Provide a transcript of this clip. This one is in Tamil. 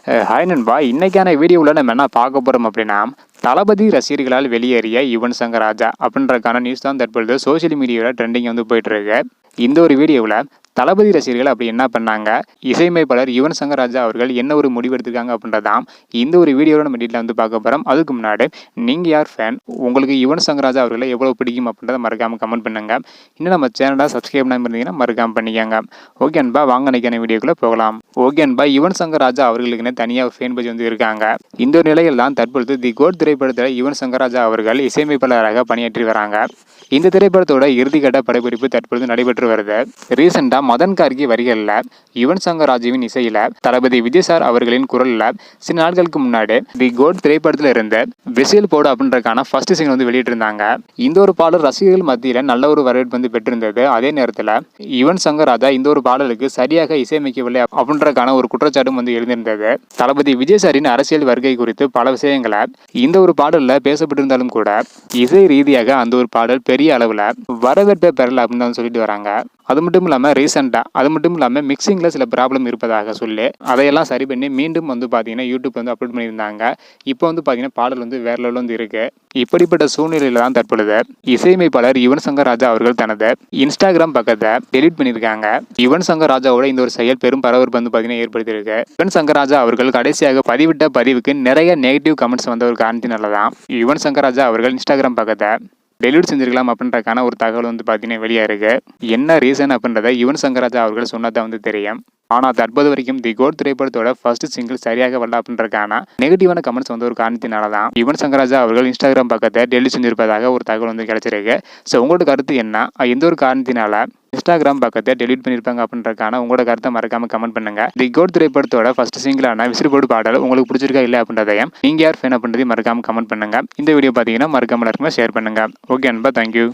ஹாய் நண்பா, இன்னைக்கான வீடியோவில் நம்ம என்ன பார்க்க போகிறோம் அப்படின்னா, தளபதி ரசிகர்களால் வெளியேறிய யுவன் சங்கர் ராஜா அப்படின்றக்கான நியூஸ் தான் தற்பொழுது சோஷியல் மீடியாவில் ட்ரெண்டிங் வந்து போயிட்டு இருக்கு. இந்த ஒரு வீடியோவில் தளபதி ரசிகர்கள் அப்படி என்ன பண்ணாங்க, இசையமைப்பாளர் யுவன் சங்கர் ராஜா அவர்கள் என்ன ஒரு முடிவு எடுத்திருக்காங்க அப்படின்றதான் இந்த ஒரு வீடியோவில் நம்ம டீட்டெயில் வந்து பார்க்க போகிறோம். அதுக்கு முன்னாடி நீங்கள் யார் ஃபேன், உங்களுக்கு யுவன் சங்கர் ராஜா அவர்களை எவ்வளோ பிடிக்கும் அப்படின்றத மறக்காமல் கமெண்ட் பண்ணுங்க. இன்னும் நம்ம சேனலை சப்ஸ்கிரைப் பண்ணாமல் இருந்தீங்கன்னா மறக்காமல் பண்ணிக்கோங்க. ஓகே அன்பா, வாங்க நினைக்கிற வீடியோக்குள்ளே போகலாம். ஓகே அன்பா, யுவன் சங்கர் ராஜா அவர்களுக்குன்னு தனியாக ஒரு ஃபேன் பேஜ் வந்து இருக்காங்க. இந்த ஒரு நிலையில் தான் தற்பொழுது தி கோட் திரைப்படத்தில் யுவன் சங்கர் ராஜா அவர்கள் இசையமைப்பாளராக பணியாற்றி வராங்க. இந்த திரைப்படத்தோட இறுதிக்கட்ட படப்பிடிப்பு தற்பொழுது நடைபெற்று வருது. ரீசெண்டா மதன் கார்கி வரிகளில் யுவன் சங்கர் ராஜாவின் இசையில தளபதி விஜய் சார் அவர்களின் குரல்ல சில நாட்களுக்கு முன்னாடி தி கோட் திரைப்படத்துல இருந்து விசில் போடு அப்படின்றக்கான ஃபர்ஸ்ட் சிங்கிள் வந்து வெளியிட்டிருந்தாங்க. இந்த ஒரு பாடல் ரசிகர்கள் மத்தியில நல்ல ஒரு வரவேற்பு வந்து பெற்றிருந்தது. அதே நேரத்தில் யுவன் சங்கர் ராஜா இந்த ஒரு பாடலுக்கு சரியாக இசையமைக்கவில்லை அப்படின்றக்கான ஒரு குற்றச்சாட்டும் வந்து எழுந்திருந்தது. தளபதி விஜய் சாரின் அரசியல் வருகை குறித்து பல விஷயங்களை இந்த ஒரு பாடல்ல பேசப்பட்டிருந்தாலும் கூட இசை ரீதியாக அந்த ஒரு பாடல் பெரிய அளவுல வரவேற்பை பெறல அப்படின்னு தான் சொல்லிட்டு வராங்க. அது மட்டும் இல்லாமல் மிக்சிங்கில் சில ப்ராப்ளம் இருப்பதாக சொல்லி அதையெல்லாம் சரி பண்ணி மீண்டும் வந்து பார்த்தீங்கன்னா யூடியூப் வந்து அப்லோட் பண்ணியிருந்தாங்க. இப்போ வந்து பார்த்தீங்கன்னா பாடல் வந்து வேற லெவலில் வந்து இருக்கு. இப்படிப்பட்ட சூழ்நிலையில தான் தற்பொழுது இசையமைப்பாளர் யுவன் சங்கர் ராஜா அவர்கள் தனது இன்ஸ்டாகிராம் பக்கத்தை டெலீட் பண்ணியிருக்காங்க. யுவன் சங்கர் ராஜாவோட இந்த ஒரு செயல் பெரும் பரபரப்பு வந்து பார்த்தீங்கன்னா ஏற்படுத்தியிருக்கு. யுவன் சங்கர் ராஜா அவர்கள் கடைசியாக பதிவிட்ட பதிவுக்கு நிறைய நெகட்டிவ் கமெண்ட்ஸ் வந்த ஒரு காரணத்தினால தான் யுவன் சங்கர் ராஜா அவர்கள் இன்ஸ்டாகிராம் பக்கத்தை டெலிட் செஞ்சிருக்கலாம் அப்படின்றக்கான ஒரு தகவல் வந்து பார்த்தீங்கன்னா வெளியே இருக்கு. என்ன ரீசன் அப்படின்றத யுவன் சங்கர் ராஜா அவர்கள் சொன்னதான் வந்து தெரியும். ஆனால் தற்போது வரைக்கும் தி கோட் திரைப்படத்தோட ஃபர்ஸ்ட் சிங்கிள் சரியாக வரல அப்படின்றக்கான நெகட்டிவான கமெண்ட்ஸ் வந்து ஒரு காரணத்தினால தான் யுவன் சங்கர் ராஜா அவர்கள் இன்ஸ்டாகிராம் பக்கத்தை டெலிட் செஞ்சிருப்பதாக ஒரு தகவல் வந்து கிடைச்சிருக்கு. ஸோ உங்களோட கருத்து என்ன, எந்த ஒரு காரணத்தினால இன்ஸ்டாகிராம் பக்கத்தை டெலிட் பண்ணியிருப்பாங்க அப்படின்றக்கான உங்களோட கருத்தை மறக்காம கமெண்ட் பண்ணுங்க. தி கோட் திரைப்படத்தோட ஃபர்ஸ்ட் சிங்கிளான விசில் போடு பாடல் உங்களுக்கு பிடிச்சிருக்கா இல்லை அப்படின்றதையும் நீங்க யார் ஃபேன் அப்படின்றதையும் மறக்காம கமெண்ட் பண்ணுங்க. இந்த வீடியோ பார்த்தீங்கன்னா மறக்காம எல்லாருக்குமே ஷேர் பண்ணுங்க. ஓகே அன்பா, தேங்க்யூ.